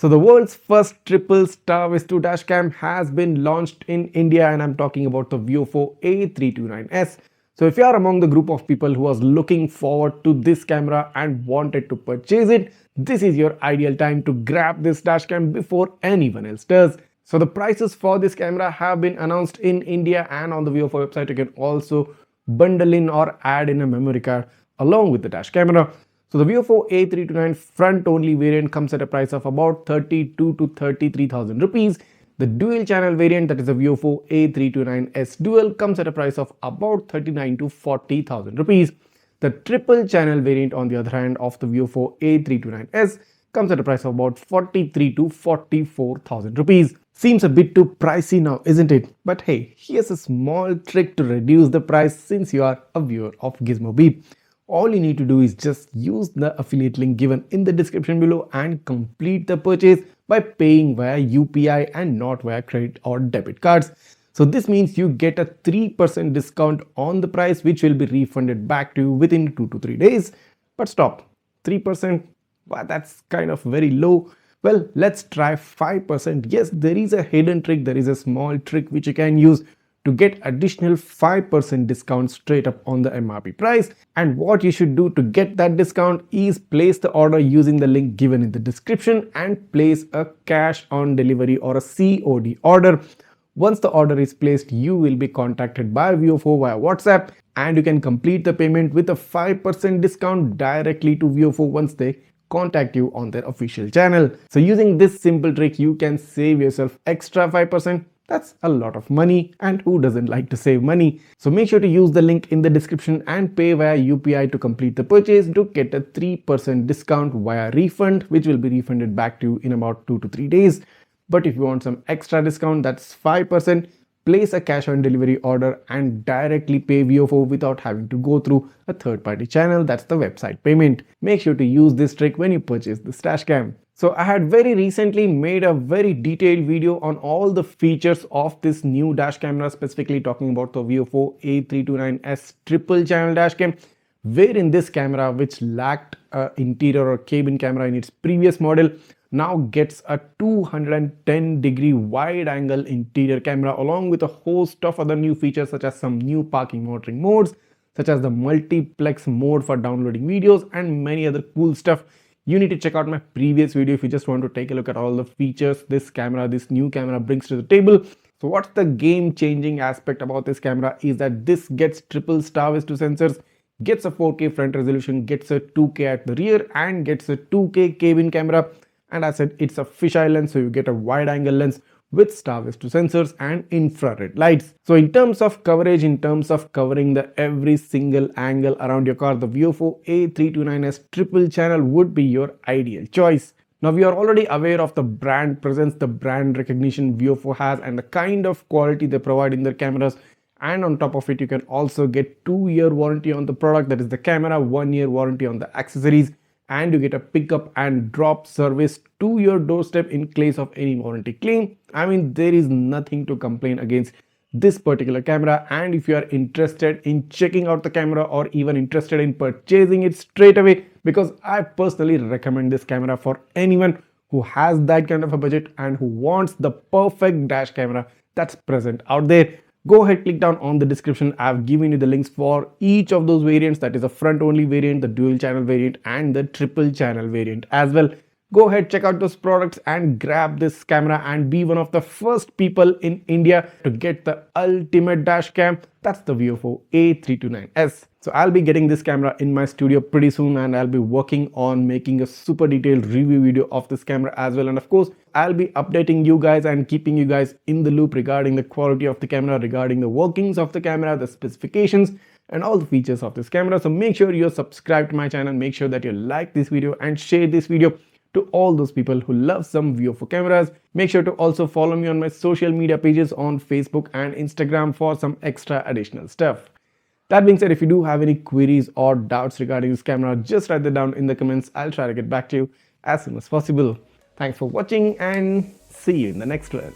So the world's first triple star-2 dashcam has been launched in India, and I'm talking about the VIOFO A329S. So if you are among the group of people who was looking forward to this camera and wanted to purchase it, this is your ideal time to grab this dashcam before anyone else does. So the prices for this camera have been announced in India, and on the VIOFO website you can also bundle in or add in a memory card along with the dash camera. So the VIOFO A329 front only variant comes at a price of about 32 to 33,000 rupees. The dual channel variant, that is the VIOFO A329S dual, comes at a price of about 39 to 40,000 rupees. The triple channel variant, on the other hand, of the VIOFO A329S comes at a price of about 43 to 44,000 rupees. Seems a bit too pricey now, isn't it? But hey, here's a small trick to reduce the price since you are a viewer of Gizmobeep. All you need to do is just use the affiliate link given in the description below and complete the purchase by paying via UPI and not via credit or debit cards. So this means you get a 3% discount on the price, which will be refunded back to you within 2 to 3 days. But stop, 3%? Well, that's kind of very low. Well, let's try 5%. Yes, there is a hidden trick, there is a small trick which you can use to get additional 5% discount straight up on the MRP price. And what you should do to get that discount is place the order using the link given in the description and place a cash on delivery or a COD order. Once the order is placed, you will be contacted by VIOFO via WhatsApp, and you can complete the payment with a 5% discount directly to VIOFO once they contact you on their official channel. So using this simple trick, you can save yourself extra 5%. That's a lot of money, and who doesn't like to save money? So make sure to use the link in the description and pay via UPI to complete the purchase to get a 3% discount via refund, which will be refunded back to you in about 2 to 3 days. But if you want some extra discount, that's 5%. Place a cash on delivery order and directly pay VIOFO without having to go through a third-party channel. That's the website payment. Make sure to use this trick when you purchase this dashcam. So I had very recently made a very detailed video on all the features of this new dash camera, specifically talking about the VIOFO A329S triple channel dashcam, wherein this camera, which lacked an interior or cabin camera in its previous model, now gets a 210-degree wide-angle interior camera along with a host of other new features such as some new parking monitoring modes, such as the multiplex mode for downloading videos, and many other cool stuff. You need to check out my previous video if you just want to take a look at all the features this new camera brings to the table. So what's the game-changing aspect about this camera is that this gets triple star-2 sensors, gets a 4K front resolution, gets a 2K at the rear, and gets a 2K cabin camera. And I said it's a fisheye lens, so you get a wide angle lens with star-2 sensors and infrared lights. So in terms of coverage, in terms of covering the every single angle around your car, the VIOFO A329S triple channel would be your ideal choice. Now we are already aware of the brand presence, the brand recognition VIOFO has, and the kind of quality they provide in their cameras. And on top of it, you can also get 2-year warranty on the product, that is the camera, 1-year warranty on the accessories, and you get a pickup and drop service to your doorstep in case of any warranty claim. I mean, there is nothing to complain against this particular camera. And if you are interested in checking out the camera or even interested in purchasing it straight away, because I personally recommend this camera for anyone who has that kind of a budget and who wants the perfect dash camera that's present out there, go ahead, click down on the description. I've given you the links for each of those variants, that is the front only variant, the dual channel variant, and the triple channel variant as well. Go ahead, check out those products and grab this camera and be one of the first people in India to get the ultimate dash cam. That's the VIOFO A329S. So I'll be getting this camera in my studio pretty soon, and I'll be working on making a super detailed review video of this camera as well. And of course, I'll be updating you guys and keeping you guys in the loop regarding the quality of the camera, regarding the workings of the camera, the specifications, and all the features of this camera. So make sure you're subscribed to my channel, make sure that you like this video and share this video to all those people who love some VIOFO cameras. Make sure to also follow me on my social media pages on Facebook and Instagram for some extra additional stuff. That being said, if you do have any queries or doubts regarding this camera, just write them down in the comments. I'll try to get back to you as soon as possible. Thanks for watching and see you in the next one.